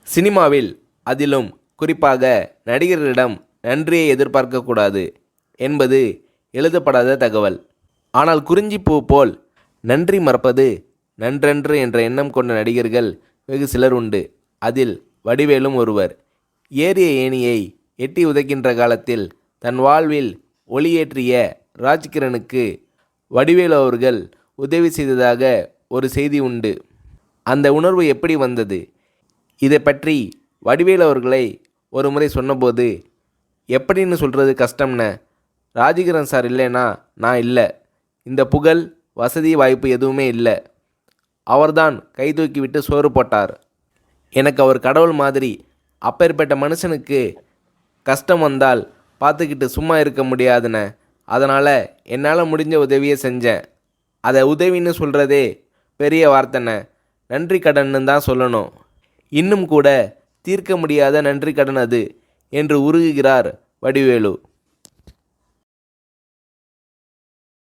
சினிமாவில் அதிலும் குறிப்பாக நடிகர்களிடம் நன்றியை எதிர்பார்க்கக்கூடாது என்பது எழுதப்படாத தகவல். ஆனால் குறிஞ்சிப்பூ போல் நன்றி மறப்பது நன்றன்று என்ற எண்ணம் கொண்ட நடிகர்கள் வெகு சிலர் உண்டு. அதில் வடிவேலும் ஒருவர். ஏறிய ஏணியை எட்டி உதைக்கின்ற காலத்தில் தன் வாழ்வில் ஒளியேற்றிய ராஜ்கிரனுக்கு வடிவேலு அவர்கள் உதவி செய்ததாக ஒரு செய்தி உண்டு. அந்த உணர்வு எப்படி வந்தது? இதை பற்றி வடிவேலு அவர்களை ஒரு முறை சொன்னபோது, எப்படின்னு சொல்கிறது கஷ்டம்ன, ராஜகிரண் சார் இல்லைனா நான் இல்லை, இந்த புகழ் வசதி வாய்ப்பு எதுவுமே இல்லை, அவர்தான் கை தூக்கி விட்டு சோறு போட்டார், எனக்கு அவர் கடவுள் மாதிரி, அப்பேற்பட்ட மனுஷனுக்கு கஷ்டம் வந்தால் பார்த்துக்கிட்டு சும்மா இருக்க முடியாதுண்ணே, அதனால் என்னால் முடிஞ்ச உதவியை செஞ்சேன், அதை உதவின்னு சொல்கிறதே பெரிய வார்த்தைண்ணே, நன்றி கடன்னு தான் சொல்லணும், இன்னும் கூட தீர்க்க முடியாத நன்றி கடன் அது என்று உருகுகிறார் வடிவேலு.